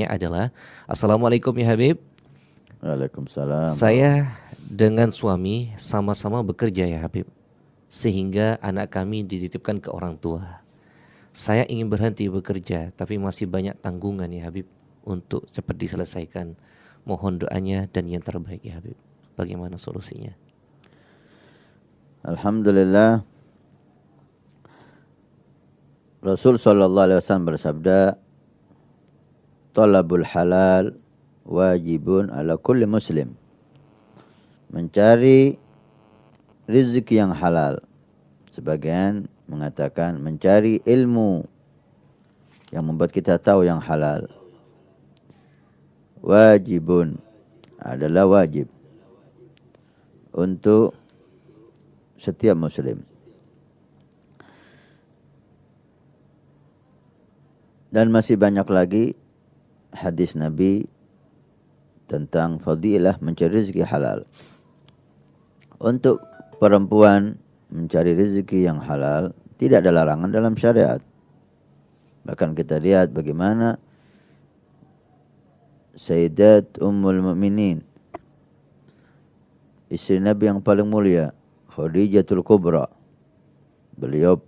pertanyaannya adalah, Assalamualaikum ya Habib. Waalaikumsalam. Saya dengan suami sama-sama bekerja ya Habib, sehingga anak kami dititipkan ke orang tua. Saya ingin berhenti bekerja, tapi masih banyak tanggungan ya Habib untuk cepat diselesaikan. Mohon doanya dan yang terbaik ya Habib. Bagaimana solusinya? Alhamdulillah, Rasul sallallahu alaihi wasallam bersabda, "Talabul halal wajibun ala kulli muslim." Mencari rezeki yang halal. Sebagian mengatakan mencari ilmu yang membuat kita tahu yang halal. Wajibun adalah wajib untuk setiap muslim. Dan masih banyak lagi hadis Nabi tentang fadilah mencari rezeki halal. Untuk perempuan mencari rezeki yang halal tidak ada larangan dalam syariat. Bahkan kita lihat bagaimana Sayyidat Ummul Mukminin, istri Nabi yang paling mulia, Khadijatul Kubra. Beliau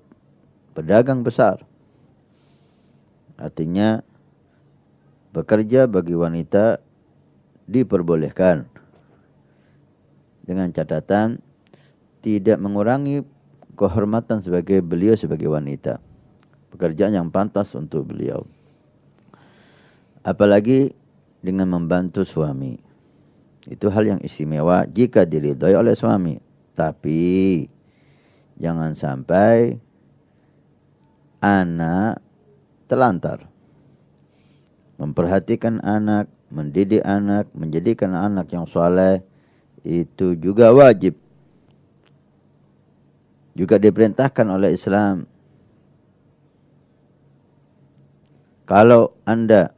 pedagang besar. Artinya bekerja bagi wanita diperbolehkan dengan catatan tidak mengurangi kehormatan sebagai beliau sebagai wanita. Pekerjaan yang pantas untuk beliau. Apalagi dengan membantu suami. Itu hal yang istimewa jika diridhoi oleh suami. Tapi jangan sampai anak telantar. Memperhatikan anak, mendidik anak, menjadikan anak yang saleh itu juga wajib. Juga diperintahkan oleh Islam. Kalau Anda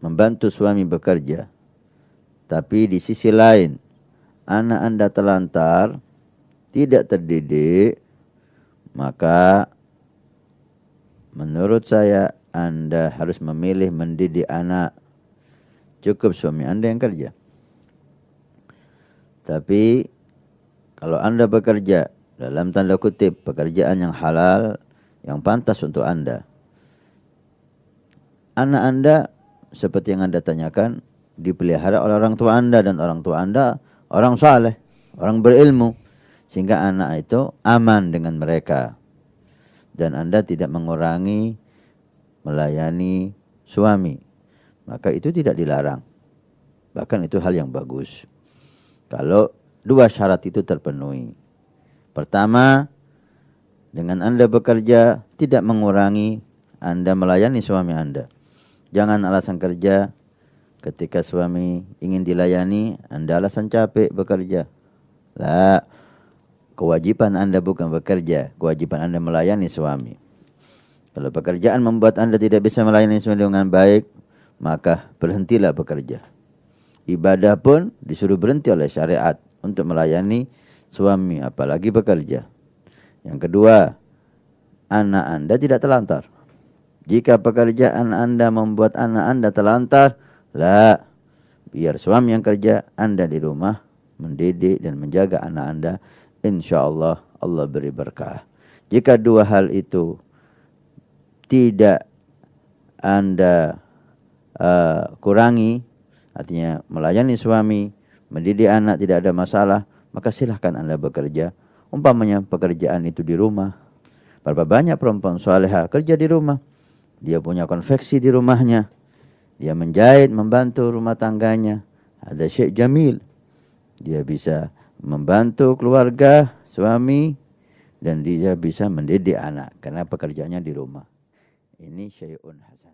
membantu suami bekerja, tapi di sisi lain anak Anda telantar, tidak terdidik, maka menurut saya Anda harus memilih mendidik anak. Cukup suami Anda yang kerja. Tapi kalau Anda bekerja dalam tanda kutip pekerjaan yang halal, yang pantas untuk Anda, anak Anda seperti yang Anda tanyakan dipelihara oleh orang tua Anda, dan orang tua Anda orang saleh, orang berilmu, sehingga anak itu aman dengan mereka. Dan Anda tidak mengurangi melayani suami, maka itu tidak dilarang. Bahkan itu hal yang bagus. Kalau dua syarat itu terpenuhi. Pertama, dengan Anda bekerja tidak mengurangi Anda melayani suami Anda. Jangan alasan kerja ketika suami ingin dilayani, Anda alasan capek bekerja. Lah, kewajiban Anda bukan bekerja, kewajiban Anda melayani suami. Kalau pekerjaan membuat Anda tidak bisa melayani suami dengan baik, maka berhentilah bekerja. Ibadah pun disuruh berhenti oleh syariat untuk melayani suami, apalagi bekerja. Yang kedua, anak Anda tidak telantar. Jika pekerjaan Anda membuat anak Anda telantar, biar suami yang kerja, Anda di rumah mendidik dan menjaga anak Anda. InsyaAllah Allah beri berkah. Jika dua hal itu tidak Anda kurangi, artinya melayani suami, mendidik anak tidak ada masalah, maka silahkan Anda bekerja. Umpamanya pekerjaan itu di rumah. Berapa banyak perempuan salehah kerja di rumah. Dia punya konveksi di rumahnya. Dia menjahit, membantu rumah tangganya. Ada Syekh Jamil. Dia bisa membantu keluarga, suami, dan dia bisa mendidik anak karena pekerjaannya di rumah. Ini syai'un hasan.